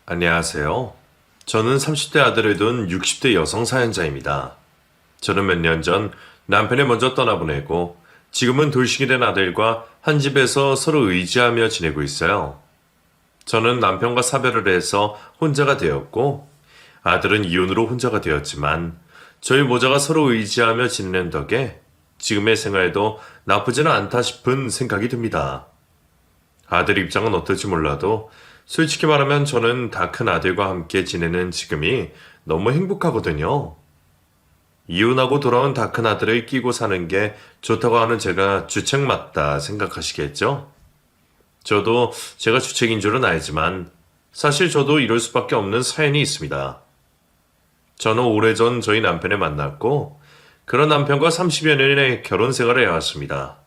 안녕하세요. 저는 30대 아들을 둔 60대 여성 사연자입니다. 저는 몇 년 전 남편이 먼저 떠나보내고 지금은 돌싱이 된 아들과 한 집에서 서로 의지하며 지내고 있어요. 저는 남편과 사별을 해서 혼자가 되었고 아들은 이혼으로 혼자가 되었지만 저희 모자가 서로 의지하며 지내는 덕에 지금의 생활도 나쁘지는 않다 싶은 생각이 듭니다. 아들 입장은 어떨지 몰라도 솔직히 말하면 저는 다 큰 아들과 함께 지내는 지금이 너무 행복하거든요. 이혼하고 돌아온 다 큰 아들을 끼고 사는 게 좋다고 하는 제가 주책 맞다 생각하시겠죠? 저도 제가 주책인 줄은 알지만 사실 저도 이럴 수밖에 없는 사연이 있습니다. 저는 오래전 저희 남편을 만났고 그런 남편과 30여 년의 결혼 생활을 해왔습니다.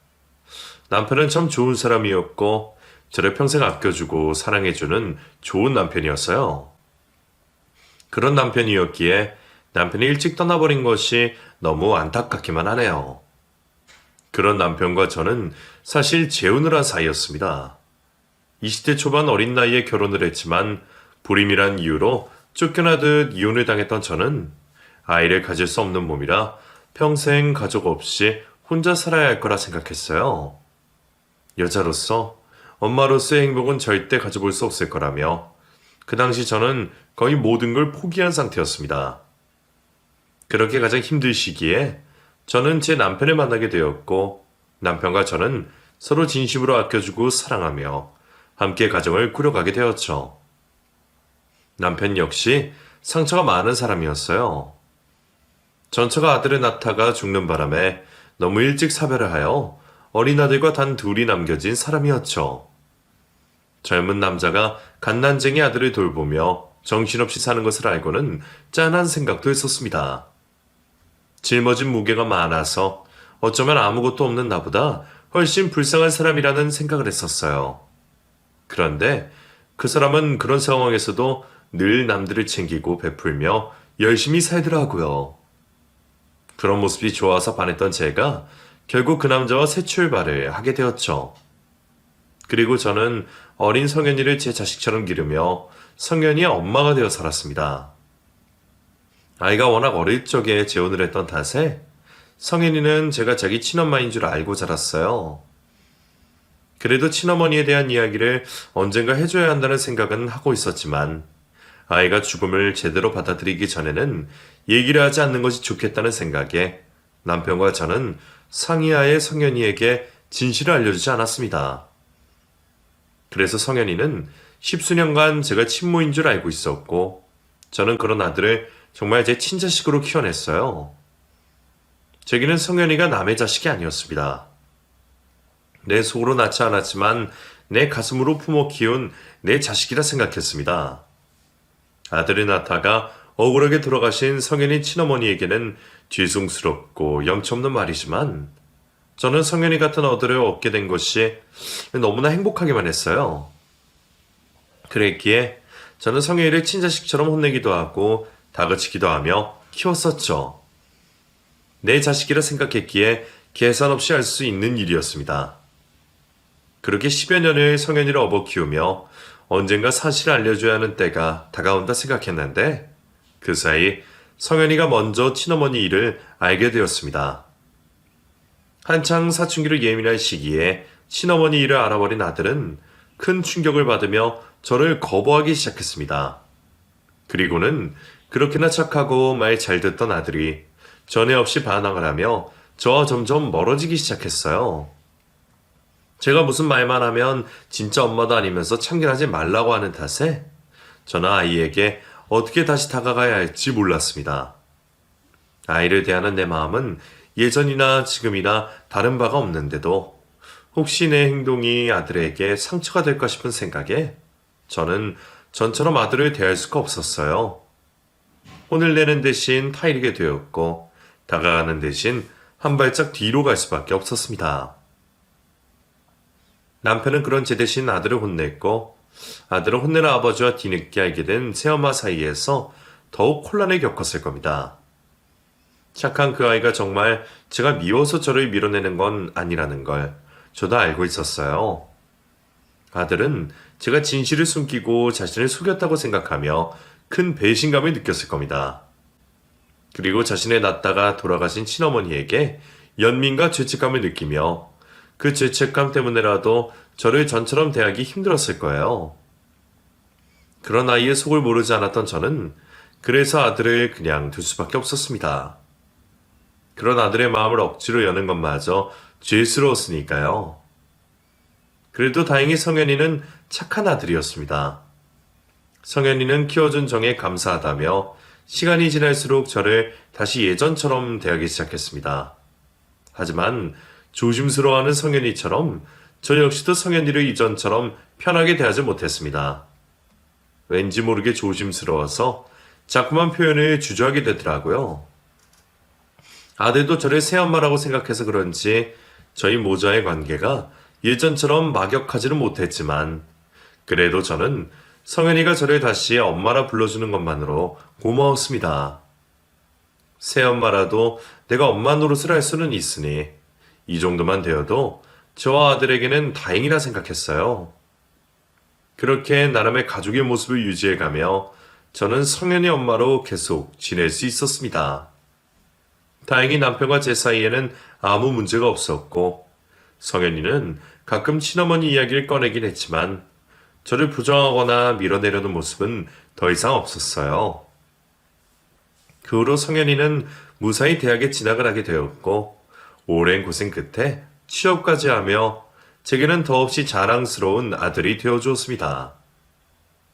남편은 참 좋은 사람이었고 저를 평생 아껴주고 사랑해주는 좋은 남편이었어요. 그런 남편이었기에 남편이 일찍 떠나버린 것이 너무 안타깝기만 하네요. 그런 남편과 저는 사실 재혼을 한 사이였습니다. 20대 초반 어린 나이에 결혼을 했지만 불임이란 이유로 쫓겨나듯 이혼을 당했던 저는 아이를 가질 수 없는 몸이라 평생 가족 없이 혼자 살아야 할 거라 생각했어요. 여자로서 엄마로서의 행복은 절대 가져볼 수 없을 거라며 그 당시 저는 거의 모든 걸 포기한 상태였습니다. 그렇게 가장 힘든 시기에 저는 제 남편을 만나게 되었고 남편과 저는 서로 진심으로 아껴주고 사랑하며 함께 가정을 꾸려가게 되었죠. 남편 역시 상처가 많은 사람이었어요. 전처가 아들을 낳다가 죽는 바람에 너무 일찍 사별을 하여 어린 아들과 단 둘이 남겨진 사람이었죠. 젊은 남자가 갓난쟁이 아들을 돌보며 정신없이 사는 것을 알고는 짠한 생각도 했었습니다. 짊어진 무게가 많아서 어쩌면 아무것도 없는 나보다 훨씬 불쌍한 사람이라는 생각을 했었어요. 그런데 그 사람은 그런 상황에서도 늘 남들을 챙기고 베풀며 열심히 살더라고요. 그런 모습이 좋아서 반했던 제가 결국 그 남자와 새 출발을 하게 되었죠. 그리고 저는 어린 성현이를 제 자식처럼 기르며 성현이의 엄마가 되어 살았습니다. 아이가 워낙 어릴 적에 재혼을 했던 탓에 성현이는 제가 자기 친엄마인 줄 알고 자랐어요. 그래도 친어머니에 대한 이야기를 언젠가 해줘야 한다는 생각은 하고 있었지만 아이가 죽음을 제대로 받아들이기 전에는 얘기를 하지 않는 것이 좋겠다는 생각에 남편과 저는 상의하에 성현이에게 진실을 알려주지 않았습니다. 그래서 성현이는 십수년간 제가 친모인 줄 알고 있었고 저는 그런 아들을 정말 제 친자식으로 키워냈어요. 제게는 성현이가 남의 자식이 아니었습니다. 내 속으로 낳지 않았지만 내 가슴으로 품어 키운 내 자식이라 생각했습니다. 아들을 낳다가 억울하게 돌아가신 성현이 친어머니에게는 뒤숭스럽고 염치없는 말이지만 저는 성현이 같은 아들을 얻게 된 것이 너무나 행복하기만 했어요. 그랬기에 저는 성현이를 친자식처럼 혼내기도 하고 다그치기도 하며 키웠었죠. 내 자식이라 생각했기에 계산 없이 할 수 있는 일이었습니다. 그렇게 10여 년을 성현이를 업어 키우며 언젠가 사실을 알려줘야 하는 때가 다가온다 생각했는데 그 사이 성현이가 먼저 친어머니 일을 알게 되었습니다. 한창 사춘기로 예민한 시기에 친어머니 일을 알아버린 아들은 큰 충격을 받으며 저를 거부하기 시작했습니다. 그리고는 그렇게나 착하고 말 잘 듣던 아들이 전에 없이 반항을 하며 저와 점점 멀어지기 시작했어요. 제가 무슨 말만 하면 진짜 엄마도 아니면서 참견하지 말라고 하는 탓에 저는 아이에게 어떻게 다시 다가가야 할지 몰랐습니다. 아이를 대하는 내 마음은 예전이나 지금이나 다른 바가 없는데도 혹시 내 행동이 아들에게 상처가 될까 싶은 생각에 저는 전처럼 아들을 대할 수가 없었어요. 혼을 내는 대신 타이르게 되었고 다가가는 대신 한 발짝 뒤로 갈 수밖에 없었습니다. 남편은 그런 제 대신 아들을 혼냈고 아들은 혼내는 아버지와 뒤늦게 알게 된 새엄마 사이에서 더욱 혼란을 겪었을 겁니다. 착한 그 아이가 정말 제가 미워서 저를 밀어내는 건 아니라는 걸 저도 알고 있었어요. 아들은 제가 진실을 숨기고 자신을 속였다고 생각하며 큰 배신감을 느꼈을 겁니다. 그리고 자신의 낳다가 돌아가신 친어머니에게 연민과 죄책감을 느끼며 그 죄책감 때문에라도 저를 전처럼 대하기 힘들었을 거예요. 그런 아이의 속을 모르지 않았던 저는 그래서 아들을 그냥 둘 수밖에 없었습니다. 그런 아들의 마음을 억지로 여는 것마저 죄스러웠으니까요. 그래도 다행히 성현이는 착한 아들이었습니다. 성현이는 키워준 정에 감사하다며 시간이 지날수록 저를 다시 예전처럼 대하기 시작했습니다. 하지만 조심스러워하는 성현이처럼 저 역시도 성현이를 이전처럼 편하게 대하지 못했습니다. 왠지 모르게 조심스러워서 자꾸만 표현을 주저하게 되더라고요. 아들도 저를 새엄마라고 생각해서 그런지 저희 모자의 관계가 예전처럼 막역하지는 못했지만 그래도 저는 성현이가 저를 다시 엄마라 불러주는 것만으로 고마웠습니다. 새엄마라도 내가 엄마 노릇을 할 수는 있으니 이 정도만 되어도 저와 아들에게는 다행이라 생각했어요. 그렇게 나름의 가족의 모습을 유지해가며 저는 성현이 엄마로 계속 지낼 수 있었습니다. 다행히 남편과 제 사이에는 아무 문제가 없었고 성현이는 가끔 친어머니 이야기를 꺼내긴 했지만 저를 부정하거나 밀어내려는 모습은 더 이상 없었어요. 그 후로 성현이는 무사히 대학에 진학을 하게 되었고 오랜 고생 끝에 취업까지 하며 제게는 더없이 자랑스러운 아들이 되어주었습니다.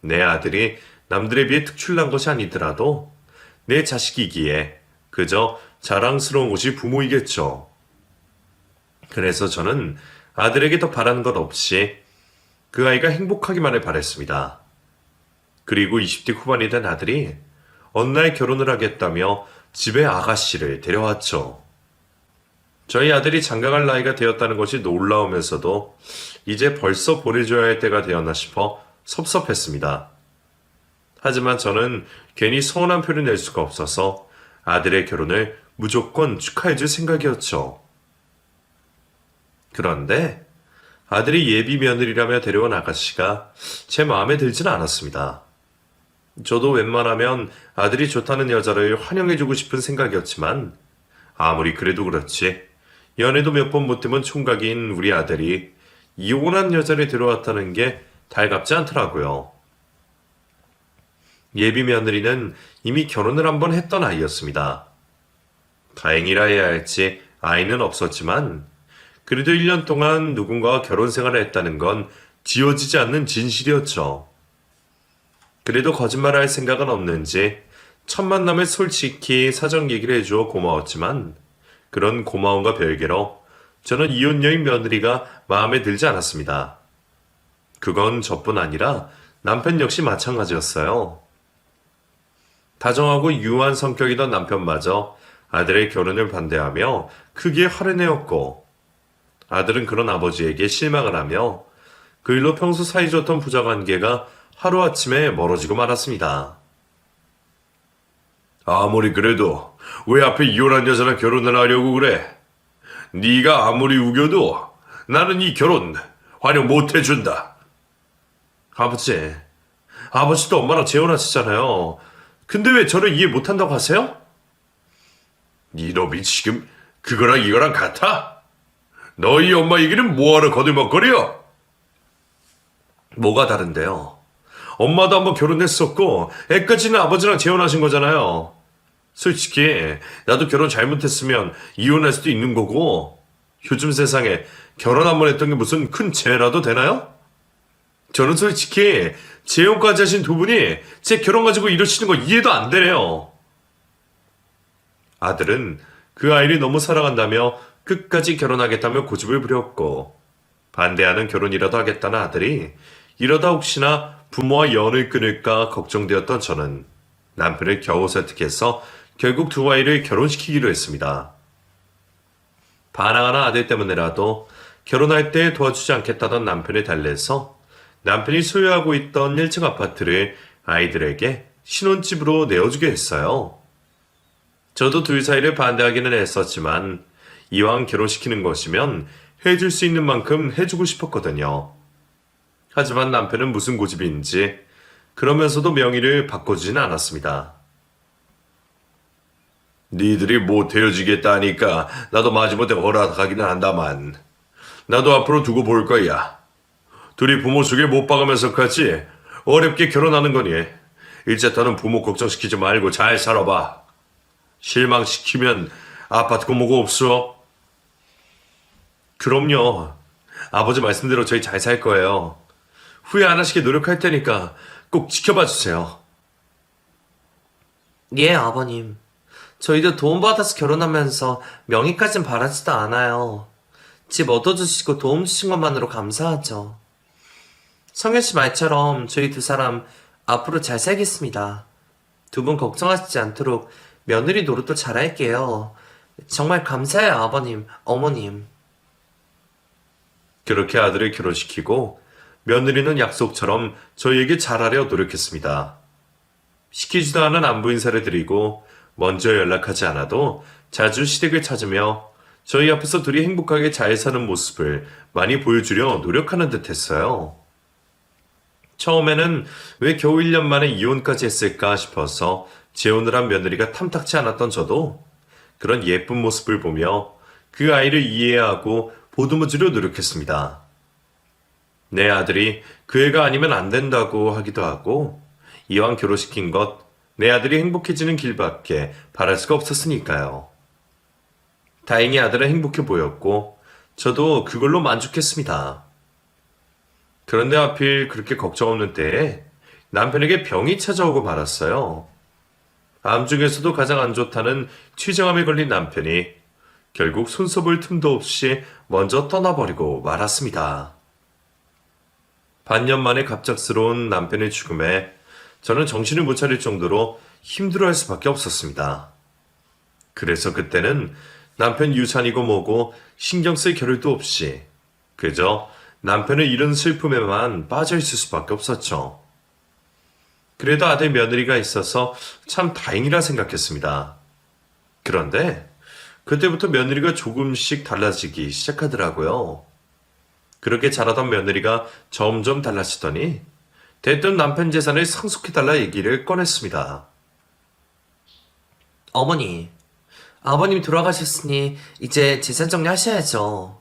내 아들이 남들에 비해 특출난 것이 아니더라도 내 자식이기에 그저 자랑스러운 것이 부모이겠죠. 그래서 저는 아들에게 더 바라는 것 없이 그 아이가 행복하기만을 바랬습니다. 그리고 20대 후반이 된 아들이 어느 날 결혼을 하겠다며 집에 아가씨를 데려왔죠. 저희 아들이 장가갈 나이가 되었다는 것이 놀라우면서도 이제 벌써 보내줘야 할 때가 되었나 싶어 섭섭했습니다. 하지만 저는 괜히 서운한 표를 낼 수가 없어서 아들의 결혼을 무조건 축하해줄 생각이었죠. 그런데 아들이 예비 며느리라며 데려온 아가씨가 제 마음에 들지는 않았습니다. 저도 웬만하면 아들이 좋다는 여자를 환영해주고 싶은 생각이었지만 아무리 그래도 그렇지 연애도 몇 번 못해본 총각인 우리 아들이 이혼한 여자를 데려왔다는 게 달갑지 않더라고요. 예비 며느리는 이미 결혼을 한 번 했던 아이였습니다. 다행이라 해야 할지 아이는 없었지만 그래도 1년 동안 누군가와 결혼 생활을 했다는 건 지워지지 않는 진실이었죠. 그래도 거짓말을 할 생각은 없는지 첫 만남에 솔직히 사정 얘기를 해주어 고마웠지만 그런 고마움과 별개로 저는 이혼 여인 며느리가 마음에 들지 않았습니다. 그건 저뿐 아니라 남편 역시 마찬가지였어요. 다정하고 유한 성격이던 남편마저 아들의 결혼을 반대하며 크게 화를 내었고 아들은 그런 아버지에게 실망을 하며 그 일로 평소 사이좋던 부자관계가 하루아침에 멀어지고 말았습니다. 아무리 그래도 왜 앞에 이혼한 여자랑 결혼을 하려고 그래? 네가 아무리 우겨도 나는 이 결혼 환영 못 해준다. 아버지도 엄마랑 재혼하시잖아요. 근데 왜 저를 이해 못한다고 하세요? 이놈이 지금 그거랑 이거랑 같아? 너희 엄마 얘기는 뭐하러 거들먹거려? 뭐가 다른데요? 엄마도 한번 결혼했었고 애까지는 아버지랑 재혼하신 거잖아요. 솔직히 나도 결혼 잘못했으면 이혼할 수도 있는 거고 요즘 세상에 결혼 한번 했던 게 무슨 큰 죄라도 되나요? 저는 솔직히 재혼까지 하신 두 분이 제 결혼 가지고 이러시는 거 이해도 안 되네요. 아들은 그 아이를 너무 사랑한다며 끝까지 결혼하겠다며 고집을 부렸고 반대하는 결혼이라도 하겠다는 아들이 이러다 혹시나 부모와 연을 끊을까 걱정되었던 저는 남편을 겨우 설득해서 결국 두 아이를 결혼시키기로 했습니다. 반항하는 아들 때문에라도 결혼할 때 도와주지 않겠다던 남편을 달래서 남편이 소유하고 있던 1층 아파트를 아이들에게 신혼집으로 내어주게 했어요. 저도 둘 사이를 반대하기는 했었지만 이왕 결혼시키는 것이면 해줄 수 있는 만큼 해주고 싶었거든요. 하지만 남편은 무슨 고집인지 그러면서도 명의를 바꿔주지는 않았습니다. 니들이 못 헤어지겠다니까 나도 마지못해 허락하기는 한다만 나도 앞으로 두고 볼 거야. 둘이 부모 속에 못 박으면서 같이 어렵게 결혼하는 거니 이제 더는 부모 걱정시키지 말고 잘 살아봐. 실망시키면 아파트고 뭐고 없어. 그럼요. 아버지 말씀대로 저희 잘 살 거예요. 후회 안 하시게 노력할 테니까 꼭 지켜봐 주세요. 예, 아버님. 저희도 도움받아서 결혼하면서 명의까진 바라지도 않아요. 집 얻어주시고 도움 주신 것만으로 감사하죠. 성현 씨 말처럼 저희 두 사람 앞으로 잘 살겠습니다. 두 분 걱정하시지 않도록 며느리 노릇도 잘할게요. 정말 감사해요, 아버님, 어머님. 그렇게 아들을 결혼시키고 며느리는 약속처럼 저희에게 잘하려 노력했습니다. 시키지도 않은 안부 인사를 드리고 먼저 연락하지 않아도 자주 시댁을 찾으며 저희 앞에서 둘이 행복하게 잘 사는 모습을 많이 보여주려 노력하는 듯 했어요. 처음에는 왜 겨우 1년 만에 이혼까지 했을까 싶어서 재혼을 한 며느리가 탐탁치 않았던 저도 그런 예쁜 모습을 보며 그 아이를 이해하고 보듬어주려 노력했습니다. 내 아들이 그 애가 아니면 안 된다고 하기도 하고 이왕 결혼시킨 것 내 아들이 행복해지는 길밖에 바랄 수가 없었으니까요. 다행히 아들은 행복해 보였고 저도 그걸로 만족했습니다. 그런데 하필 그렇게 걱정 없는 때에 남편에게 병이 찾아오고 말았어요. 암 중에서도 가장 안 좋다는 췌장암에 걸린 남편이 결국 손써볼 틈도 없이 먼저 떠나버리고 말았습니다. 반년 만에 갑작스러운 남편의 죽음에 저는 정신을 못 차릴 정도로 힘들어할 수밖에 없었습니다. 그래서 그때는 남편 유산이고 뭐고 신경 쓸 겨를도 없이 그저 남편을 잃은 슬픔에만 빠져있을 수밖에 없었죠. 그래도 아들 며느리가 있어서 참 다행이라 생각했습니다. 그런데 그때부터 며느리가 조금씩 달라지기 시작하더라고요. 그렇게 자라던 며느리가 점점 달라지더니 대뜸 남편 재산을 상속해달라 얘기를 꺼냈습니다. 어머니, 아버님 돌아가셨으니 이제 재산 정리하셔야죠.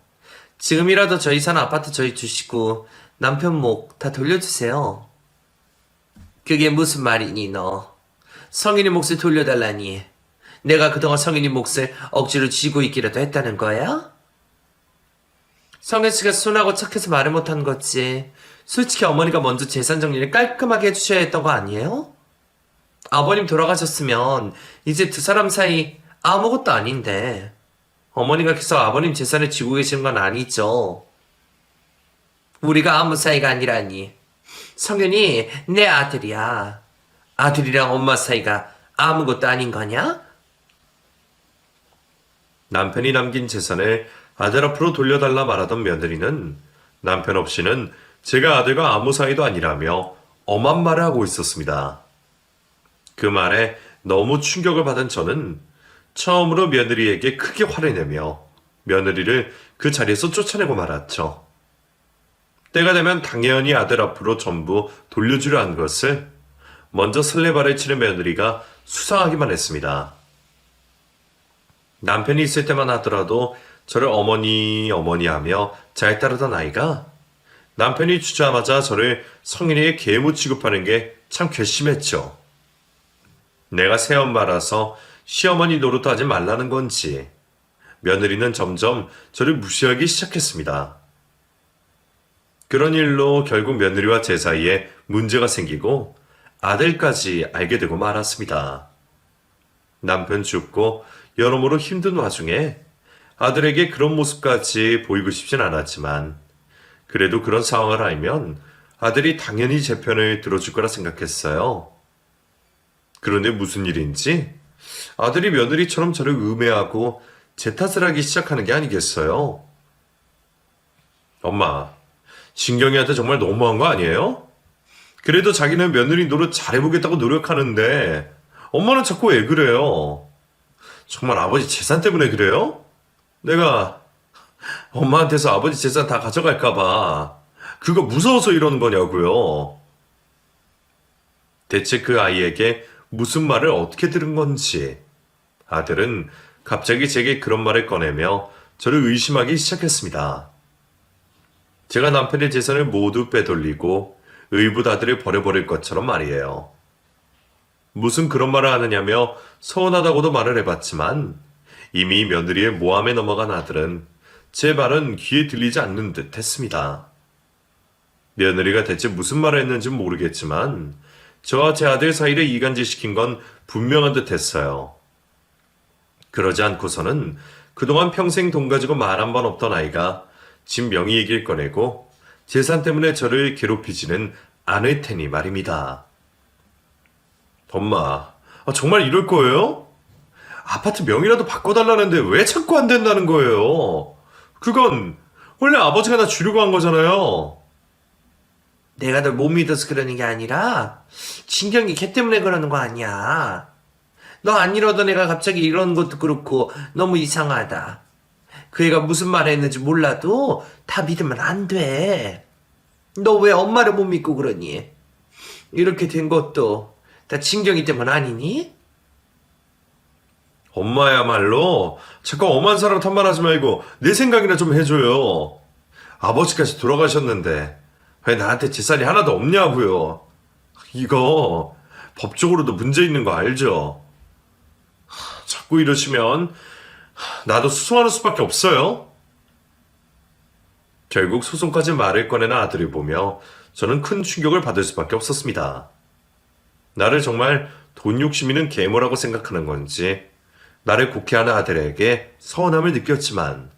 지금이라도 저희 사는 아파트 저희 주시고 남편 목 다 돌려주세요. 그게 무슨 말이니 너? 성인이 몫을 돌려달라니 내가 그동안 성인이 몫을 억지로 쥐고 있기라도 했다는 거야? 성현 씨가 순하고 착해서 말을 못한 거지. 솔직히 어머니가 먼저 재산 정리를 깔끔하게 해주셔야 했던 거 아니에요? 아버님 돌아가셨으면 이제 두 사람 사이 아무것도 아닌데 어머니가 계속 아버님 재산을 쥐고 계시는 건 아니죠. 우리가 아무 사이가 아니라니. 성현이 내 아들이야. 아들이랑 엄마 사이가 아무것도 아닌 거냐? 남편이 남긴 재산을 아들 앞으로 돌려달라 말하던 며느리는 남편 없이는 제가 아들과 아무 사이도 아니라며 엄한 말을 하고 있었습니다. 그 말에 너무 충격을 받은 저는 처음으로 며느리에게 크게 화를 내며 며느리를 그 자리에서 쫓아내고 말았죠. 때가 되면 당연히 아들 앞으로 전부 돌려주려 한 것을 먼저 설레발을 치는 며느리가 수상하기만 했습니다. 남편이 있을 때만 하더라도 저를 어머니 어머니 하며 잘 따르던 아이가 남편이 주자마자 저를 성인의 계무 취급하는 게 참 괘씸했죠. 내가 새엄마라서 시어머니 노릇도 하지 말라는 건지 며느리는 점점 저를 무시하기 시작했습니다. 그런 일로 결국 며느리와 제 사이에 문제가 생기고 아들까지 알게 되고 말았습니다. 남편 죽고 여러모로 힘든 와중에 아들에게 그런 모습까지 보이고 싶진 않았지만 그래도 그런 상황을 알면 아들이 당연히 제 편을 들어줄 거라 생각했어요. 그런데 무슨 일인지 아들이 며느리처럼 저를 음해하고 제 탓을 하기 시작하는 게 아니겠어요? 엄마, 신경이한테 정말 너무한 거 아니에요? 그래도 자기는 며느리 노릇 잘해보겠다고 노력하는데 엄마는 자꾸 왜 그래요? 정말 아버지 재산 때문에 그래요? 내가 엄마한테서 아버지 재산 다 가져갈까봐 그거 무서워서 이러는 거냐고요. 대체 그 아이에게 무슨 말을 어떻게 들은 건지 아들은 갑자기 제게 그런 말을 꺼내며 저를 의심하기 시작했습니다. 제가 남편의 재산을 모두 빼돌리고 의붓 아들을 버려버릴 것처럼 말이에요. 무슨 그런 말을 하느냐며 서운하다고도 말을 해봤지만 이미 며느리의 모함에 넘어간 아들은 제 말은 귀에 들리지 않는 듯 했습니다. 며느리가 대체 무슨 말을 했는지 모르겠지만 저와 제 아들 사이를 이간질시킨 건 분명한 듯 했어요. 그러지 않고서는 그동안 평생 돈 가지고 말 한 번 없던 아이가 집 명의 얘기를 꺼내고 재산 때문에 저를 괴롭히지는 않을 테니 말입니다. 엄마, 정말 이럴 거예요? 아파트 명의라도 바꿔달라는데 왜 자꾸 안 된다는 거예요? 그건 원래 아버지가 나 주려고 한 거잖아요. 내가 널 못 믿어서 그러는 게 아니라 진경이 걔 때문에 그러는 거 아니야. 너 안 이러던 애가 갑자기 이러는 것도 그렇고 너무 이상하다. 그 애가 무슨 말을 했는지 몰라도 다 믿으면 안 돼. 너 왜 엄마를 못 믿고 그러니? 이렇게 된 것도 다 진경이 때문 아니니? 엄마야말로 자꾸 엄한 사람 탓만하지 말고 내 생각이나 좀 해줘요. 아버지까지 돌아가셨는데 왜 나한테 재산이 하나도 없냐고요. 이거 법적으로도 문제 있는 거 알죠? 자꾸 이러시면 나도 수송하는 수밖에 없어요. 결국 소송까지 말을 꺼내는 아들을 보며 저는 큰 충격을 받을 수밖에 없었습니다. 나를 정말 돈 욕심이는 계모라고 생각하는 건지 나를 곡해하는 아들에게 서운함을 느꼈지만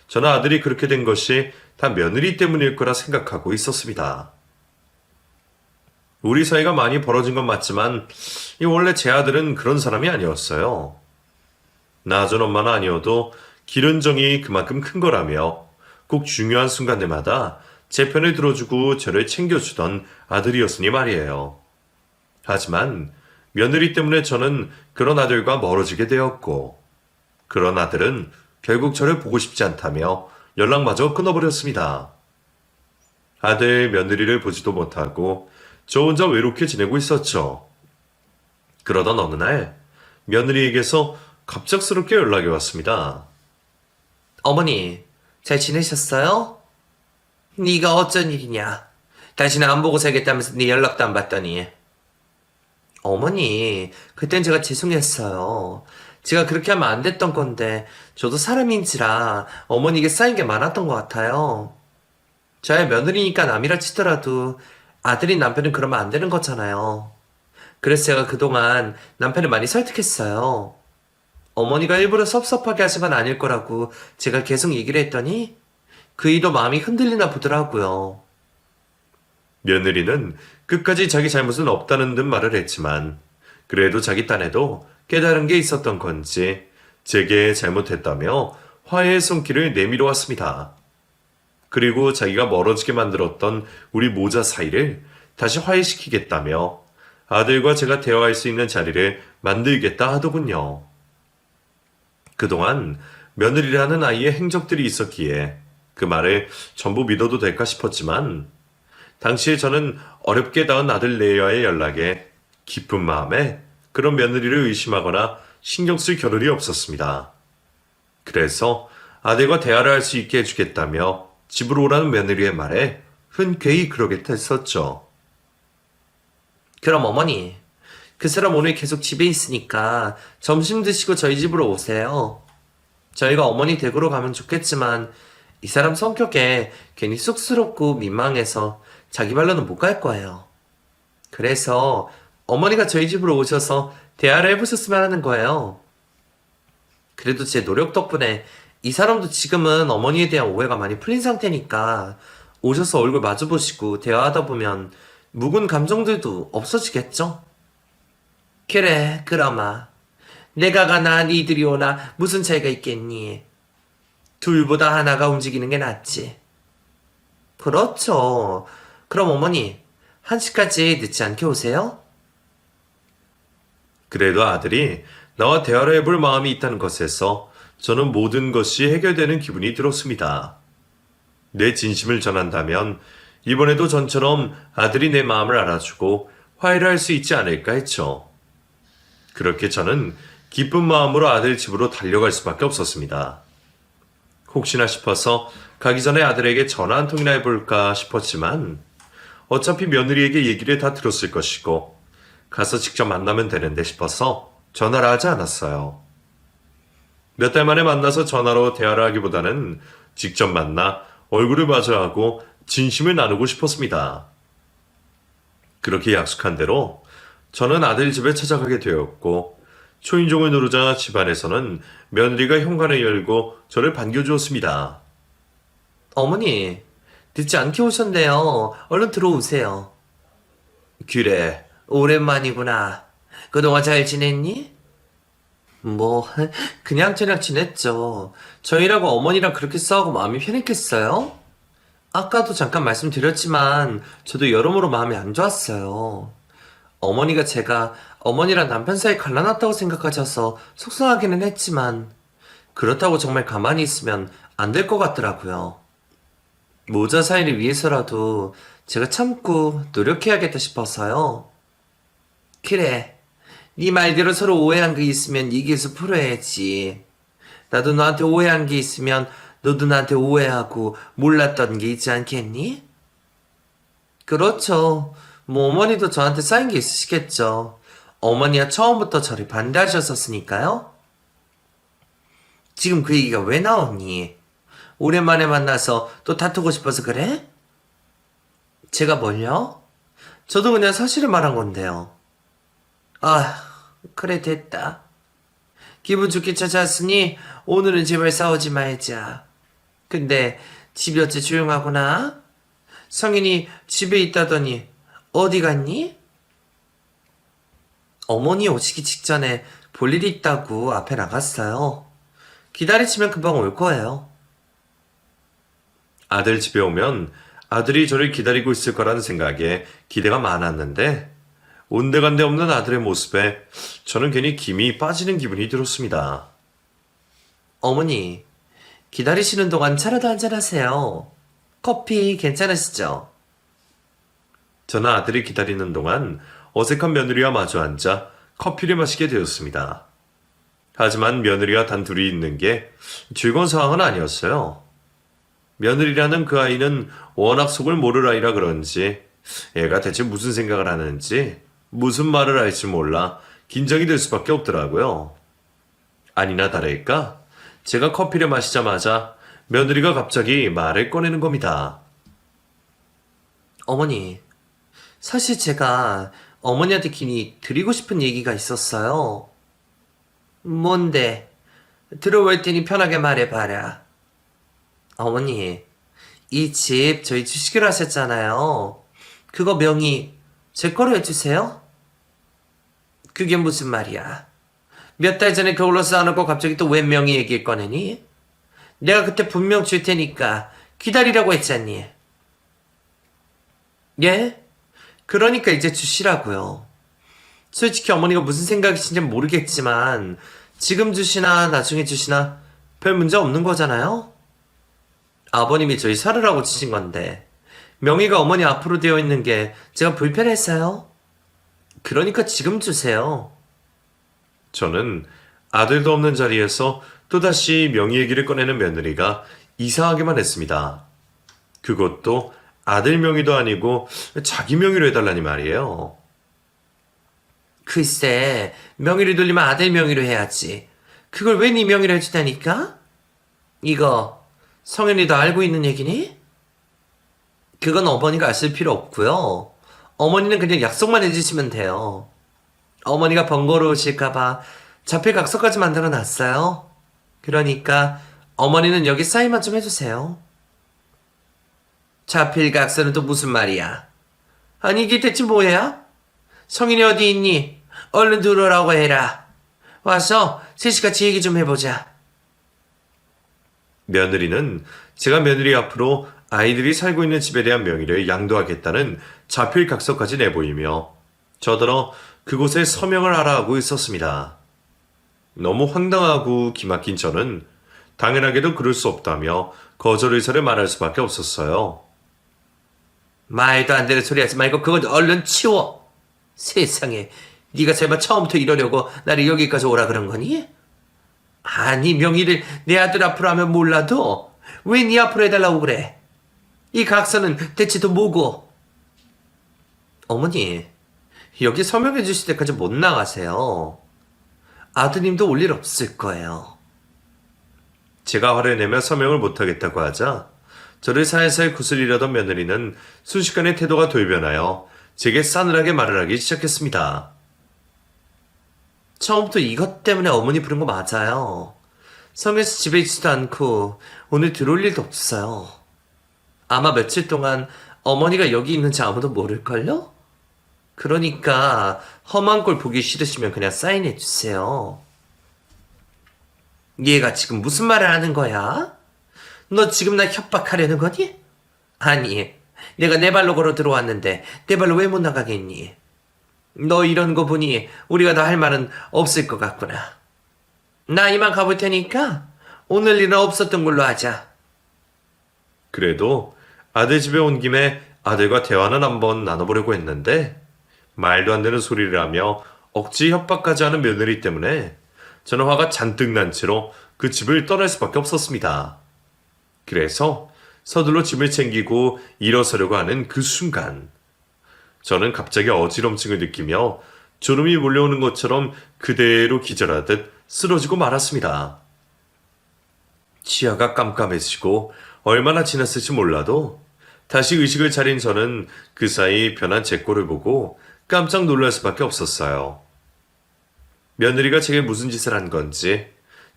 저는 아들이 그렇게 된 것이 다 며느리 때문일 거라 생각하고 있었습니다. 우리 사이가 많이 벌어진 건 맞지만 원래 제 아들은 그런 사람이 아니었어요. 나전 엄마는 아니어도 기른 정이 그만큼 큰 거라며 꼭 중요한 순간들마다 제 편을 들어주고 저를 챙겨주던 아들이었으니 말이에요. 하지만 며느리 때문에 저는 그런 아들과 멀어지게 되었고 그런 아들은 결국 저를 보고 싶지 않다며 연락마저 끊어버렸습니다. 아들 며느리를 보지도 못하고 저 혼자 외롭게 지내고 있었죠. 그러던 어느 날 며느리에게서 갑작스럽게 연락이 왔습니다. 어머니, 잘 지내셨어요? 네가 어쩐 일이냐? 당신은 안 보고 살겠다면서 네 연락도 안 받더니. 어머니, 그땐 제가 죄송했어요. 제가 그렇게 하면 안 됐던 건데 저도 사람인지라 어머니에게 쌓인 게 많았던 것 같아요. 저의 며느리니까 남이라 치더라도 아들인 남편은 그러면 안 되는 거잖아요. 그래서 제가 그동안 남편을 많이 설득했어요. 어머니가 일부러 섭섭하게 하신 건 아닐 거라고 제가 계속 얘기를 했더니 그 이도 마음이 흔들리나 보더라고요. 며느리는 끝까지 자기 잘못은 없다는 듯 말을 했지만 그래도 자기 딴에도 깨달은 게 있었던 건지 제게 잘못했다며 화해의 손길을 내밀어 왔습니다. 그리고 자기가 멀어지게 만들었던 우리 모자 사이를 다시 화해시키겠다며 아들과 제가 대화할 수 있는 자리를 만들겠다 하더군요. 그동안 며느리라는 아이의 행적들이 있었기에 그 말을 전부 믿어도 될까 싶었지만 당시에 저는 어렵게 낳은 아들 레이와의 연락에 깊은 마음에 그런 며느리를 의심하거나 신경 쓸 겨를이 없었습니다. 그래서 아들과 대화를 할 수 있게 해주겠다며 집으로 오라는 며느리의 말에 흔쾌히 그러겠다 했었죠. 그럼 어머니, 그 사람 오늘 계속 집에 있으니까 점심 드시고 저희 집으로 오세요. 저희가 어머니 댁으로 가면 좋겠지만 이 사람 성격에 괜히 쑥스럽고 민망해서 자기 발로는 못 갈 거예요. 그래서 어머니가 저희 집으로 오셔서 대화를 해보셨으면 하는 거예요. 그래도 제 노력 덕분에 이 사람도 지금은 어머니에 대한 오해가 많이 풀린 상태니까 오셔서 얼굴 마주보시고 대화하다 보면 묵은 감정들도 없어지겠죠? 그래, 그러마. 내가 가나 니들이 오나 무슨 차이가 있겠니? 둘보다 하나가 움직이는 게 낫지. 그렇죠. 그럼 어머니, 1시까지 늦지 않게 오세요? 그래도 아들이 나와 대화를 해볼 마음이 있다는 것에서 저는 모든 것이 해결되는 기분이 들었습니다. 내 진심을 전한다면 이번에도 전처럼 아들이 내 마음을 알아주고 화해를 할 수 있지 않을까 했죠. 그렇게 저는 기쁜 마음으로 아들 집으로 달려갈 수밖에 없었습니다. 혹시나 싶어서 가기 전에 아들에게 전화 한 통이나 해볼까 싶었지만 어차피 며느리에게 얘기를 다 들었을 것이고 가서 직접 만나면 되는데 싶어서 전화를 하지 않았어요. 몇 달 만에 만나서 전화로 대화를 하기보다는 직접 만나 얼굴을 마주하고 진심을 나누고 싶었습니다. 그렇게 약속한 대로 저는 아들 집에 찾아가게 되었고 초인종을 누르자 집안에서는 며느리가 현관을 열고 저를 반겨주었습니다. 어머니, 늦지 않게 오셨네요. 얼른 들어오세요. 그래, 오랜만이구나. 그동안 잘 지냈니? 뭐, 그냥저냥 지냈죠. 저희라고 어머니랑 그렇게 싸우고 마음이 편했겠어요? 아까도 잠깐 말씀드렸지만, 저도 여러모로 마음이 안 좋았어요. 어머니가 제가 어머니랑 남편 사이 갈라놨다고 생각하셔서 속상하기는 했지만, 그렇다고 정말 가만히 있으면 안 될 것 같더라고요. 모자 사이를 위해서라도 제가 참고 노력해야겠다 싶어서요. 그래, 네 말대로 서로 오해한 게 있으면 얘기해서 풀어야지. 나도 너한테 오해한 게 있으면 너도 나한테 오해하고 몰랐던 게 있지 않겠니? 그렇죠. 뭐 어머니도 저한테 쌓인 게 있으시겠죠. 어머니가 처음부터 저를 반대하셨었으니까요. 지금 그 얘기가 왜 나오니? 오랜만에 만나서 또 다투고 싶어서 그래? 제가 뭘요? 저도 그냥 사실을 말한 건데요. 아, 그래 됐다. 기분 좋게 찾아왔으니 오늘은 제발 싸우지 말자. 근데 집이 어째 조용하구나? 성인이 집에 있다더니 어디 갔니? 어머니 오시기 직전에 볼 일이 있다고 앞에 나갔어요. 기다리시면 금방 올 거예요. 아들 집에 오면 아들이 저를 기다리고 있을 거라는 생각에 기대가 많았는데 온데간데 없는 아들의 모습에 저는 괜히 김이 빠지는 기분이 들었습니다. 어머니, 기다리시는 동안 차라도 한잔 하세요. 커피 괜찮으시죠? 저는 아들이 기다리는 동안 어색한 며느리와 마주 앉아 커피를 마시게 되었습니다. 하지만 며느리와 단 둘이 있는 게 즐거운 상황은 아니었어요. 며느리라는 그 아이는 워낙 속을 모를 아이라 그런지 애가 대체 무슨 생각을 하는지 무슨 말을 할지 몰라 긴장이 될 수밖에 없더라고요. 아니나 다를까 제가 커피를 마시자마자 며느리가 갑자기 말을 꺼내는 겁니다. 어머니, 사실 제가 어머니한테 괜히 드리고 싶은 얘기가 있었어요. 뭔데? 들어올 테니 편하게 말해봐라. 어머니, 이 집 저희 주시기로 하셨잖아요. 그거 명의 제 거로 해주세요. 그게 무슨 말이야? 몇 달 전에 그걸로 쌓아놓고 갑자기 또 왜 명의 얘기를 꺼내니? 내가 그때 분명 줄 테니까 기다리라고 했잖니. 예? 그러니까 이제 주시라고요. 솔직히 어머니가 무슨 생각이신지 모르겠지만 지금 주시나 나중에 주시나 별 문제 없는 거잖아요? 아버님이 저희 살으라고 주신 건데 명의가 어머니 앞으로 되어 있는 게 제가 불편했어요? 그러니까 지금 주세요. 저는 아들도 없는 자리에서 또다시 명의 얘기를 꺼내는 며느리가 이상하게만 했습니다. 그것도 아들 명의도 아니고 자기 명의로 해달라니 말이에요. 글쎄, 명의를 돌리면 아들 명의로 해야지. 그걸 왜 네 명의로 해주다니까? 이거 성현이도 알고 있는 얘기니? 그건 어머니가 아실 필요 없고요. 어머니는 그냥 약속만 해주시면 돼요. 어머니가 번거로우실까봐 자필 각서까지 만들어 놨어요. 그러니까 어머니는 여기 사인만 좀 해주세요. 자필 각서는 또 무슨 말이야? 아니 이게 대체 뭐야? 성인이 어디 있니? 얼른 들어오라고 해라. 와서 셋이 같이 얘기 좀 해보자. 며느리는 제가 며느리 앞으로 아이들이 살고 있는 집에 대한 명의를 양도하겠다는 자필 각서까지 내보이며 저더러 그곳에 서명을 하라 하고 있었습니다. 너무 황당하고 기막힌 저는 당연하게도 그럴 수 없다며 거절 의사를 말할 수밖에 없었어요. 말도 안 되는 소리 하지 말고 그거 얼른 치워. 세상에, 네가 설마 처음부터 이러려고 나를 여기까지 오라 그런 거니? 아니, 명의를 내 아들 앞으로 하면 몰라도 왜 네 앞으로 해달라고 그래? 이 각서는 대체 또 뭐고? 어머니, 여기 서명해 주실 때까지 못 나가세요. 아드님도 올 일 없을 거예요. 제가 화를 내며 서명을 못하겠다고 하자 저를 살살 구슬리려던 며느리는 순식간에 태도가 돌변하여 제게 싸늘하게 말을 하기 시작했습니다. 처음부터 이것 때문에 어머니 부른 거 맞아요. 성에서 집에 있지도 않고 오늘 들어올 일도 없어요. 아마 며칠 동안 어머니가 여기 있는지 아무도 모를걸요? 그러니까 험한 꼴 보기 싫으시면 그냥 사인해 주세요. 얘가 지금 무슨 말을 하는 거야? 너 지금 나 협박하려는 거니? 아니, 내가 내 발로 걸어 들어왔는데 내 발로 왜 못 나가겠니? 너 이런 거 보니 우리가 더 할 말은 없을 것 같구나. 나 이만 가볼 테니까 오늘 일은 없었던 걸로 하자. 그래도 아들 집에 온 김에 아들과 대화는 한번 나눠보려고 했는데 말도 안 되는 소리를 하며 억지 협박까지 하는 며느리 때문에 저는 화가 잔뜩 난 채로 그 집을 떠날 수밖에 없었습니다. 그래서 서둘러 짐을 챙기고 일어서려고 하는 그 순간 저는 갑자기 어지럼증을 느끼며 졸음이 몰려오는 것처럼 그대로 기절하듯 쓰러지고 말았습니다. 시야가 깜깜해지고 얼마나 지났을지 몰라도 다시 의식을 차린 저는 그 사이 변한 제 꼴을 보고 깜짝 놀랄 수밖에 없었어요. 며느리가 제게 무슨 짓을 한 건지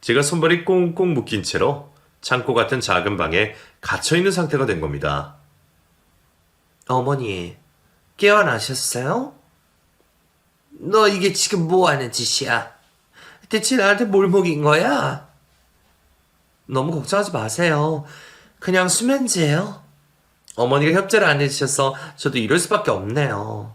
제가 손발이 꽁꽁 묶인 채로 창고 같은 작은 방에 갇혀있는 상태가 된 겁니다. 어머니, 깨어나셨어요? 너 이게 지금 뭐 하는 짓이야? 대체 나한테 뭘 먹인 거야? 너무 걱정하지 마세요. 그냥 수면제예요. 어머니가 협조를 안 해주셔서 저도 이럴 수밖에 없네요.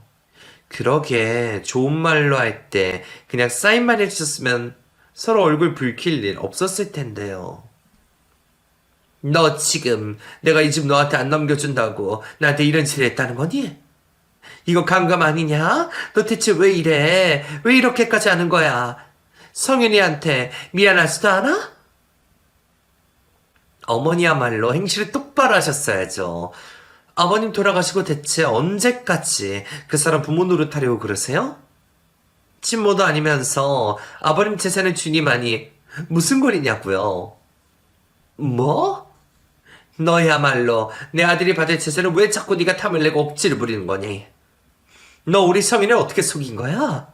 그러게 좋은 말로 할 때 그냥 사인만 해주셨으면 서로 얼굴 붉힐 일 없었을 텐데요. 너 지금 내가 이 집 너한테 안 넘겨준다고 나한테 이런 짓을 했다는 거니? 이거 감금 아니냐? 너 대체 왜 이래? 왜 이렇게까지 하는 거야? 성현이한테 미안하지도 않아? 어머니야말로 행실을 똑바로 하셨어야죠. 아버님 돌아가시고 대체 언제까지 그 사람 부모 노릇하려고 그러세요? 친모도 아니면서 아버님 재산을 주니마니 무슨 꼴이냐고요? 뭐? 너야말로 내 아들이 받을 재산을 왜 자꾸 네가 탐을 내고 억지를 부리는 거니? 너 우리 성현이를 어떻게 속인 거야?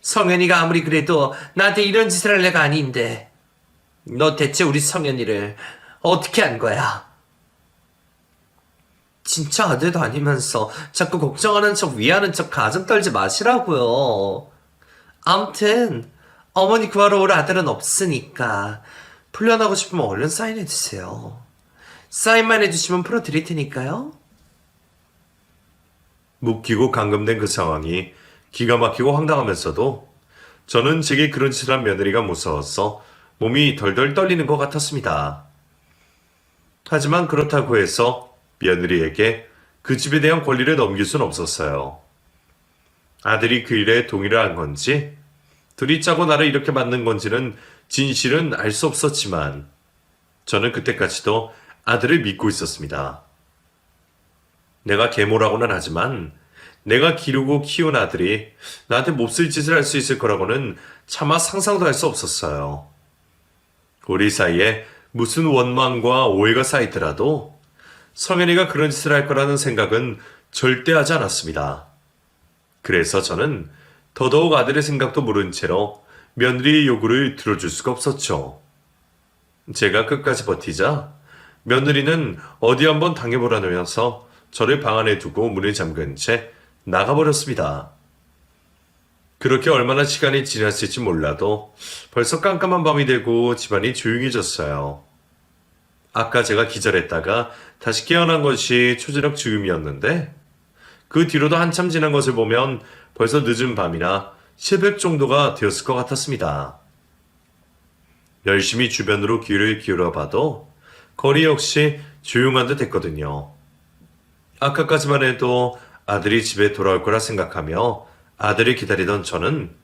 성현이가 아무리 그래도 나한테 이런 짓을 할 애가 아닌데 너 대체 우리 성현이를 어떻게 한 거야? 진짜 아들도 아니면서 자꾸 걱정하는 척 위하는 척 가슴 떨지 마시라고요. 암튼 어머니 구하러 올 아들은 없으니까 풀려나고 싶으면 얼른 사인해주세요. 사인만 해주시면 풀어드릴 테니까요. 묶이고 감금된 그 상황이 기가 막히고 황당하면서도 저는 제게 그런 짓을 한 며느리가 무서워서 몸이 덜덜 떨리는 것 같았습니다. 하지만 그렇다고 해서 며느리에게 그 집에 대한 권리를 넘길 순 없었어요. 아들이 그 일에 동의를 한 건지 둘이 짜고 나를 이렇게 만든 건지는 진실은 알 수 없었지만 저는 그때까지도 아들을 믿고 있었습니다. 내가 계모라고는 하지만 내가 기르고 키운 아들이 나한테 몹쓸 짓을 할 수 있을 거라고는 차마 상상도 할 수 없었어요. 우리 사이에 무슨 원망과 오해가 쌓이더라도 성현이가 그런 짓을 할 거라는 생각은 절대 하지 않았습니다. 그래서 저는 더더욱 아들의 생각도 모른 채로 며느리의 요구를 들어줄 수가 없었죠. 제가 끝까지 버티자 며느리는 어디 한번 당해보라면서 저를 방 안에 두고 문을 잠근 채 나가버렸습니다. 그렇게 얼마나 시간이 지났을지 몰라도 벌써 깜깜한 밤이 되고 집안이 조용해졌어요. 아까 제가 기절했다가 다시 깨어난 것이 초저녁 즈음이었는데 그 뒤로도 한참 지난 것을 보면 벌써 늦은 밤이나 새벽 정도가 되었을 것 같았습니다. 열심히 주변으로 귀를 기울여 봐도 거리 역시 조용한 듯 했거든요. 아까까지만 해도 아들이 집에 돌아올 거라 생각하며 아들이 기다리던 저는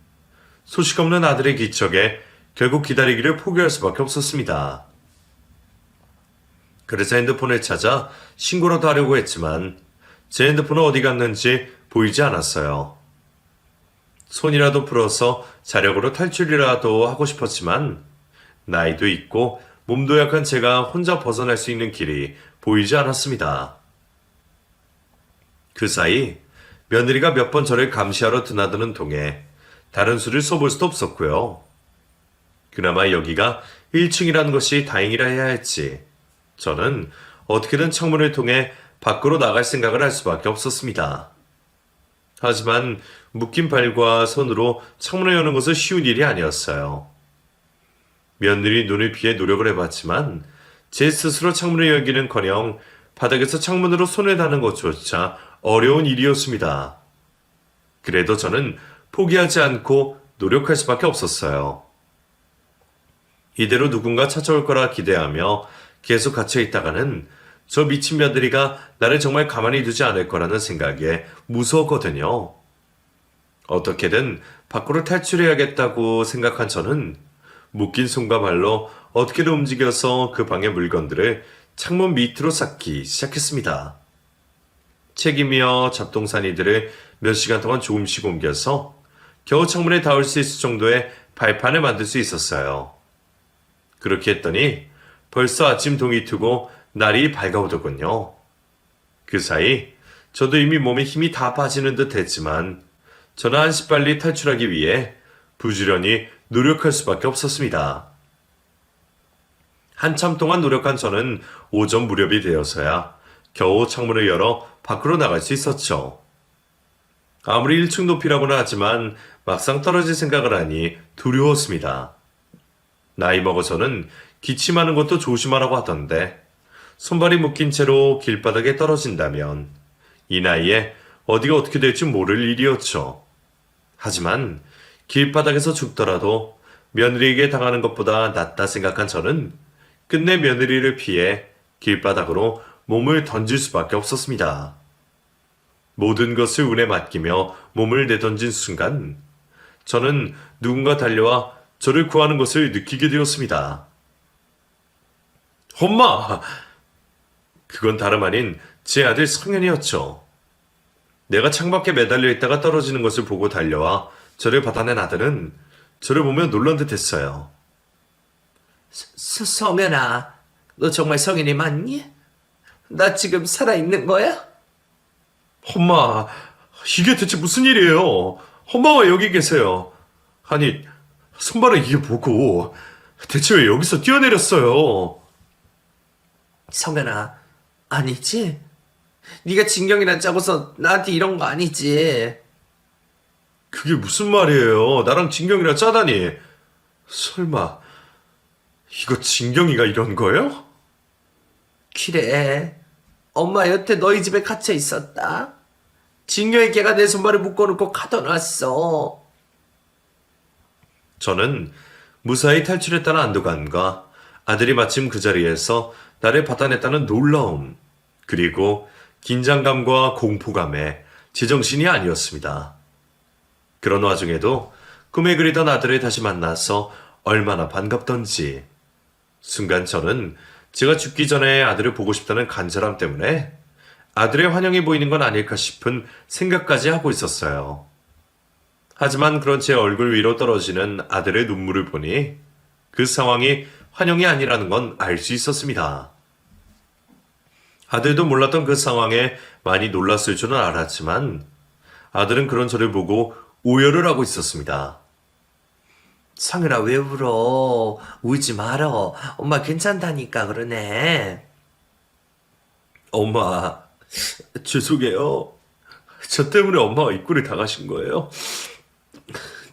소식 없는 아들의 기척에 결국 기다리기를 포기할 수밖에 없었습니다. 그래서 핸드폰을 찾아 신고라도 하려고 했지만 제 핸드폰은 어디 갔는지 보이지 않았어요. 손이라도 풀어서 자력으로 탈출이라도 하고 싶었지만 나이도 있고 몸도 약한 제가 혼자 벗어날 수 있는 길이 보이지 않았습니다. 그 사이 며느리가 몇 번 저를 감시하러 드나드는 동에 다른 수를 써볼 수도 없었고요. 그나마 여기가 1층이라는 것이 다행이라 해야 할지 저는 어떻게든 창문을 통해 밖으로 나갈 생각을 할 수밖에 없었습니다. 하지만 묶인 발과 손으로 창문을 여는 것은 쉬운 일이 아니었어요. 며느리 눈을 피해 노력을 해봤지만 제 스스로 창문을 열기는커녕 바닥에서 창문으로 손을 다는 것조차 어려운 일이었습니다. 그래도 저는 포기하지 않고 노력할 수밖에 없었어요. 이대로 누군가 찾아올 거라 기대하며 계속 갇혀 있다가는 저 미친 며느리가 나를 정말 가만히 두지 않을 거라는 생각에 무서웠거든요. 어떻게든 밖으로 탈출해야겠다고 생각한 저는 묶인 손과 발로 어떻게든 움직여서 그 방의 물건들을 창문 밑으로 쌓기 시작했습니다. 책이며 잡동사니들을 몇 시간 동안 조금씩 옮겨서 겨우 창문에 닿을 수 있을 정도의 발판을 만들 수 있었어요. 그렇게 했더니 벌써 아침 동이 트고 날이 밝아오더군요. 그 사이 저도 이미 몸에 힘이 다 빠지는 듯 했지만 저는 한시 빨리 탈출하기 위해 부지런히 노력할 수밖에 없었습니다. 한참 동안 노력한 저는 오전 무렵이 되어서야 겨우 창문을 열어 밖으로 나갈 수 있었죠. 아무리 1층 높이라고는 하지만 막상 떨어질 생각을 하니 두려웠습니다. 나이 먹어서는 기침하는 것도 조심하라고 하던데 손발이 묶인 채로 길바닥에 떨어진다면 이 나이에 어디가 어떻게 될지 모를 일이었죠. 하지만 길바닥에서 죽더라도 며느리에게 당하는 것보다 낫다 생각한 저는 끝내 며느리를 피해 길바닥으로 몸을 던질 수밖에 없었습니다. 모든 것을 운에 맡기며 몸을 내던진 순간 저는 누군가 달려와 저를 구하는 것을 느끼게 되었습니다. 엄마! 그건 다름 아닌 제 아들 성현이었죠. 내가 창밖에 매달려 있다가 떨어지는 것을 보고 달려와 저를 받아낸 아들은 저를 보며 놀란 듯 했어요. 성현아, 너 정말 성현이 맞니? 나 지금 살아있는 거야? 엄마, 이게 대체 무슨 일이에요? 엄마가 여기 계세요. 아니, 손발은 이게 뭐고 대체 왜 여기서 뛰어내렸어요? 성현아, 아니지? 네가 진경이랑 짜고서 나한테 이런 거 아니지? 그게 무슨 말이에요? 나랑 진경이랑 짜다니. 설마 이거 진경이가 이런 거예요? 그래, 엄마 여태 너희 집에 갇혀 있었다. 진경이 걔가 내 손발을 묶어놓고 가둬놨어. 저는 무사히 탈출했다는 안도감과 아들이 마침 그 자리에서 나를 받아냈다는 놀라움, 그리고 긴장감과 공포감에 제정신이 아니었습니다. 그런 와중에도 꿈에 그리던 아들을 다시 만나서 얼마나 반갑던지. 순간 저는 제가 죽기 전에 아들을 보고 싶다는 간절함 때문에 아들의 환영이 보이는 건 아닐까 싶은 생각까지 하고 있었어요. 하지만 그런 제 얼굴 위로 떨어지는 아들의 눈물을 보니 그 상황이 환영이 아니라는 건 알 수 있었습니다. 아들도 몰랐던 그 상황에 많이 놀랐을 줄은 알았지만 아들은 그런 저를 보고 오열을 하고 있었습니다. 성현아, 왜 울어? 울지 말어. 엄마 괜찮다니까 그러네. 엄마, 죄송해요. 저 때문에 엄마가 이 꼴에 당하신 거예요.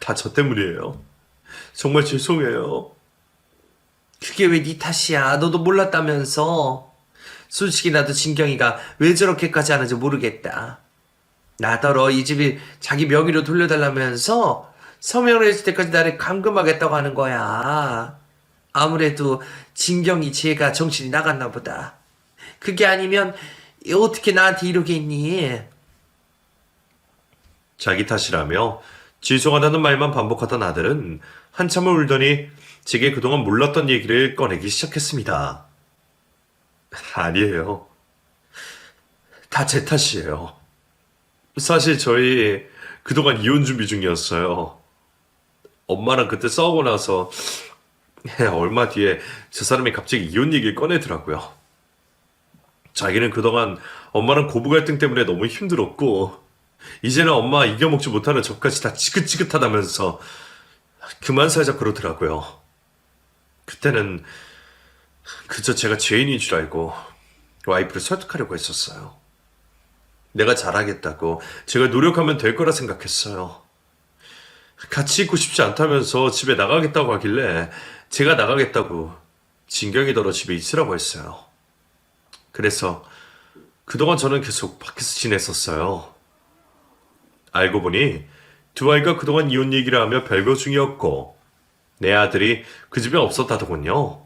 다 저 때문이에요. 정말 죄송해요. 그게 왜 네 탓이야? 너도 몰랐다면서. 솔직히 나도 진경이가 왜 저렇게까지 하는지 모르겠다. 나더러 이 집이 자기 명의로 돌려달라면서 서명을 했을 때까지 나를 감금하겠다고 하는 거야. 아무래도 진경이 지혜가 정신이 나갔나 보다. 그게 아니면 어떻게 나한테 이러게 있니? 자기 탓이라며 죄송하다는 말만 반복하던 아들은 한참을 울더니 제게 그동안 몰랐던 얘기를 꺼내기 시작했습니다. 아니에요. 다 제 탓이에요. 사실 저희 그동안 이혼 준비 중이었어요. 엄마랑 그때 싸우고 나서 얼마 뒤에 저 사람이 갑자기 이혼 얘기를 꺼내더라고요. 자기는 그동안 엄마랑 고부 갈등 때문에 너무 힘들었고 이제는 엄마 이겨먹지 못하는 저까지 다 지긋지긋하다면서 그만 살자 그러더라고요. 그때는 그저 제가 죄인인 줄 알고 와이프를 설득하려고 했었어요. 내가 잘하겠다고 제가 노력하면 될 거라 생각했어요. 같이 있고 싶지 않다면서 집에 나가겠다고 하길래 제가 나가겠다고 진경이더러 집에 있으라고 했어요. 그래서 그동안 저는 계속 밖에서 지냈었어요. 알고 보니 두 아이가 그동안 이혼 얘기를 하며 별거 중이었고 내 아들이 그 집에 없었다더군요.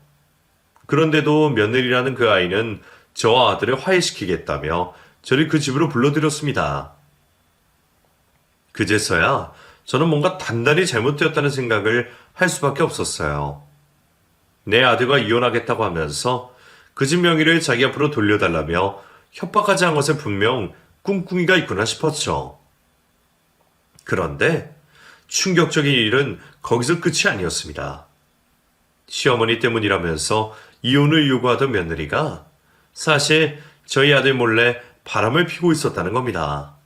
그런데도 며느리라는 그 아이는 저와 아들을 화해시키겠다며 저를 그 집으로 불러들였습니다. 그제서야 저는 뭔가 단단히 잘못되었다는 생각을 할 수밖에 없었어요. 내 아들과 이혼하겠다고 하면서 그 집 명의를 자기 앞으로 돌려달라며 협박하지 않은 것에 분명 꿍꿍이가 있구나 싶었죠. 그런데 충격적인 일은 거기서 끝이 아니었습니다. 시어머니 때문이라면서 이혼을 요구하던 며느리가 사실 저희 아들 몰래 바람을 피고 있었다는 겁니다.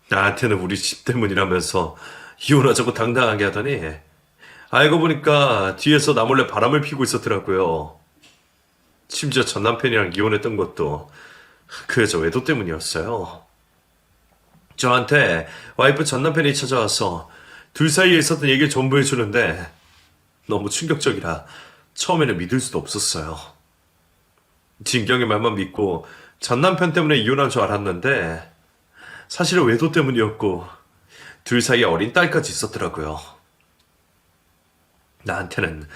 나한테는 우리 집 때문이라면서 이혼하자고 당당하게 하더니 알고 보니까 뒤에서 나 몰래 바람을 피고 있었더라고요. 심지어 전 남편이랑 이혼했던 것도 그 여자 외도 때문이었어요. 저한테 와이프 전 남편이 찾아와서 둘 사이에 있었던 얘기를 전부 해주는데 너무 충격적이라 처음에는 믿을 수도 없었어요. 진경의 말만 믿고 전 남편 때문에 이혼한 줄 알았는데 사실은 외도 때문이었고 둘 사이에 어린 딸까지 있었더라고요. 나한테는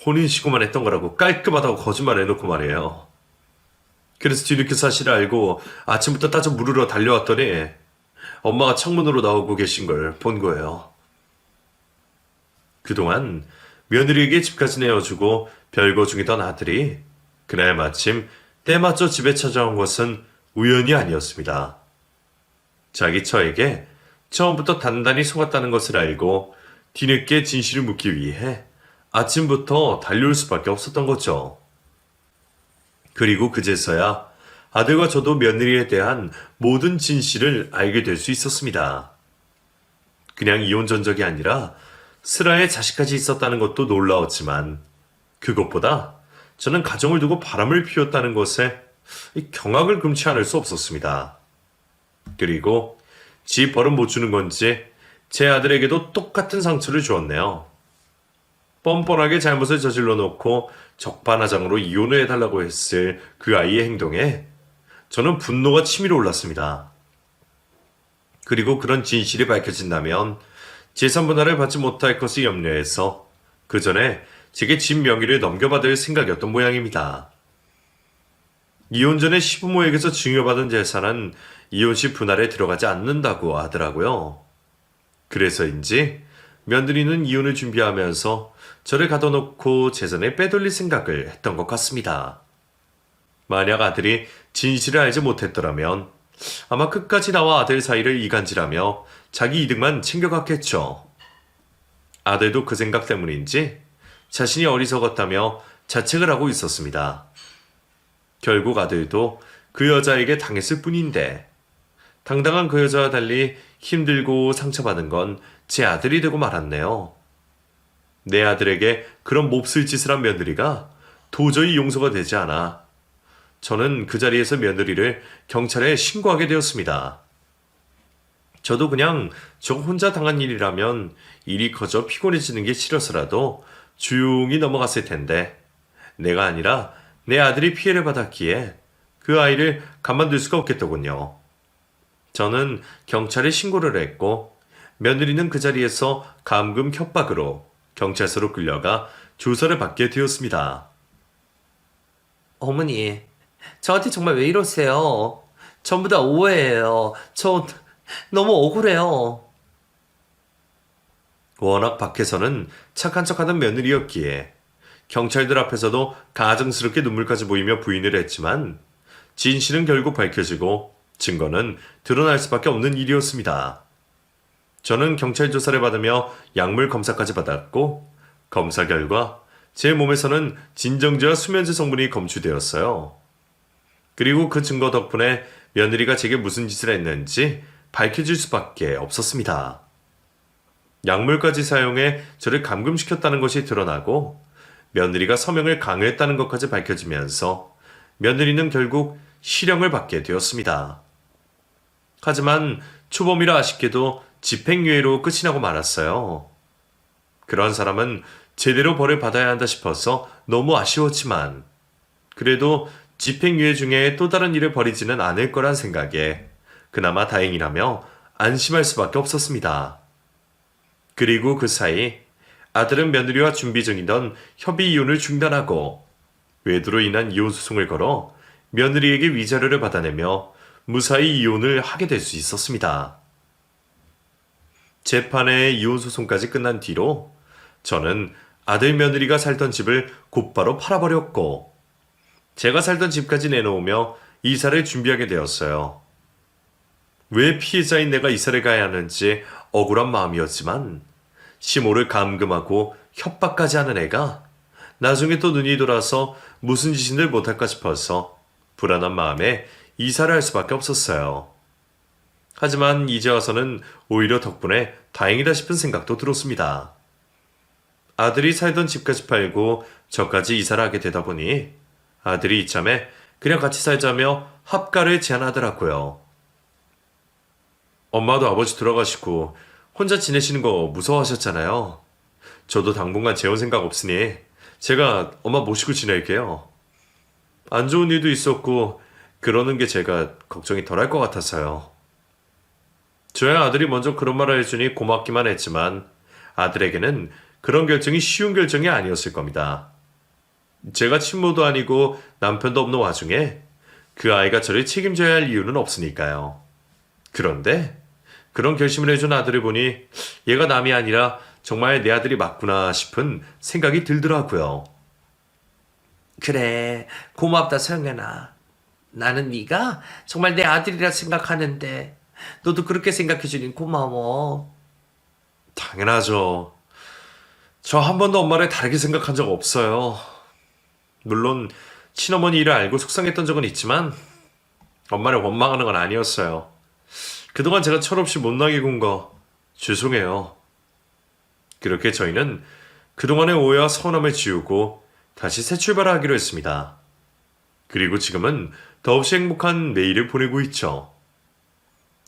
혼인신고만 했던 거라고 깔끔하다고 거짓말 해놓고 말이에요. 그래서 뒤늦게 사실을 알고 아침부터 따져 물으러 달려왔더니 엄마가 창문으로 나오고 계신 걸 본 거예요. 그동안 며느리에게 집까지 내어주고 별거 중이던 아들이 그날 마침 때맞춰 집에 찾아온 것은 우연이 아니었습니다. 자기 처에게 처음부터 단단히 속았다는 것을 알고 뒤늦게 진실을 묻기 위해 아침부터 달려올 수밖에 없었던 거죠. 그리고 그제서야 아들과 저도 며느리에 대한 모든 진실을 알게 될 수 있었습니다. 그냥 이혼 전적이 아니라 슬아의 자식까지 있었다는 것도 놀라웠지만 그것보다 저는 가정을 두고 바람을 피웠다는 것에 경악을 금치 않을 수 없었습니다. 그리고 지 벌은 못 주는 건지 제 아들에게도 똑같은 상처를 주었네요. 뻔뻔하게 잘못을 저질러 놓고 적반하장으로 이혼을 해달라고 했을 그 아이의 행동에 저는 분노가 치밀어 올랐습니다. 그리고 그런 진실이 밝혀진다면 재산 분할을 받지 못할 것을 염려해서 그 전에 제게 집 명의를 넘겨받을 생각이었던 모양입니다. 이혼 전에 시부모에게서 증여받은 재산은 이혼 시 분할에 들어가지 않는다고 하더라고요. 그래서인지 며느리는 이혼을 준비하면서 저를 가둬놓고 재산을 빼돌릴 생각을 했던 것 같습니다. 만약 아들이 진실을 알지 못했더라면 아마 끝까지 나와 아들 사이를 이간질하며 자기 이득만 챙겨갔겠죠. 아들도 그 생각 때문인지 자신이 어리석었다며 자책을 하고 있었습니다. 결국 아들도 그 여자에게 당했을 뿐인데 당당한 그 여자와 달리 힘들고 상처받은 건 제 아들이 되고 말았네요. 내 아들에게 그런 몹쓸 짓을 한 며느리가 도저히 용서가 되지 않아 저는 그 자리에서 며느리를 경찰에 신고하게 되었습니다. 저도 그냥 저 혼자 당한 일이라면 일이 커져 피곤해지는 게 싫어서라도 조용히 넘어갔을 텐데 내가 아니라 내 아들이 피해를 받았기에 그 아이를 가만둘 수가 없겠더군요. 저는 경찰에 신고를 했고 며느리는 그 자리에서 감금 협박으로 경찰서로 끌려가 조사를 받게 되었습니다. 어머니, 저한테 정말 왜 이러세요? 전부 다 오해예요. 저 너무 억울해요. 워낙 밖에서는 착한 척하던 며느리였기에 경찰들 앞에서도 가증스럽게 눈물까지 보이며 부인을 했지만 진실은 결국 밝혀지고 증거는 드러날 수밖에 없는 일이었습니다. 저는 경찰 조사를 받으며 약물 검사까지 받았고 검사 결과 제 몸에서는 진정제와 수면제 성분이 검출되었어요. 그리고 그 증거 덕분에 며느리가 제게 무슨 짓을 했는지 밝혀질 수밖에 없었습니다. 약물까지 사용해 저를 감금시켰다는 것이 드러나고 며느리가 서명을 강요했다는 것까지 밝혀지면서 며느리는 결국 실형을 받게 되었습니다. 하지만 초범이라 아쉽게도 집행유예로 끝이 나고 말았어요. 그런 사람은 제대로 벌을 받아야 한다 싶어서 너무 아쉬웠지만 그래도 집행유예 중에 또 다른 일을 벌이지는 않을 거란 생각에 그나마 다행이라며 안심할 수밖에 없었습니다. 그리고 그 사이 아들은 며느리와 준비 중이던 협의 이혼을 중단하고 외도로 인한 이혼 소송을 걸어 며느리에게 위자료를 받아내며 무사히 이혼을 하게 될 수 있었습니다. 재판의 이혼 소송까지 끝난 뒤로 저는 아들 며느리가 살던 집을 곧바로 팔아버렸고 제가 살던 집까지 내놓으며 이사를 준비하게 되었어요. 왜 피해자인 내가 이사를 가야 하는지 억울한 마음이었지만 시모를 감금하고 협박까지 하는 애가 나중에 또 눈이 돌아서 무슨 짓을 못할까 싶어서 불안한 마음에 이사를 할 수밖에 없었어요. 하지만 이제 와서는 오히려 덕분에 다행이다 싶은 생각도 들었습니다. 아들이 살던 집까지 팔고 저까지 이사를 하게 되다 보니 아들이 이참에 그냥 같이 살자며 합가를 제안하더라고요. 엄마도 아버지 돌아가시고 혼자 지내시는 거 무서워하셨잖아요. 저도 당분간 재혼 생각 없으니 제가 엄마 모시고 지낼게요. 안 좋은 일도 있었고 그러는 게 제가 걱정이 덜할 것 같아서요. 저야 아들이 먼저 그런 말을 해주니 고맙기만 했지만 아들에게는 그런 결정이 쉬운 결정이 아니었을 겁니다. 제가 친모도 아니고 남편도 없는 와중에 그 아이가 저를 책임져야 할 이유는 없으니까요. 그런데 그런 결심을 해준 아들을 보니 얘가 남이 아니라 정말 내 아들이 맞구나 싶은 생각이 들더라고요. 그래, 고맙다 서영현아. 나는 네가 정말 내 아들이라 생각하는데 너도 그렇게 생각해주니 고마워. 당연하죠. 저 한 번도 엄마를 다르게 생각한 적 없어요. 물론 친어머니 일을 알고 속상했던 적은 있지만 엄마를 원망하는 건 아니었어요. 그동안 제가 철없이 못나게 군 거 죄송해요. 그렇게 저희는 그동안의 오해와 서운함을 지우고 다시 새 출발하기로 했습니다. 그리고 지금은 더없이 행복한 매일을 보내고 있죠.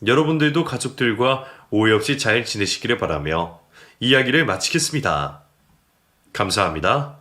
여러분들도 가족들과 오해 없이 잘 지내시기를 바라며 이야기를 마치겠습니다. 감사합니다.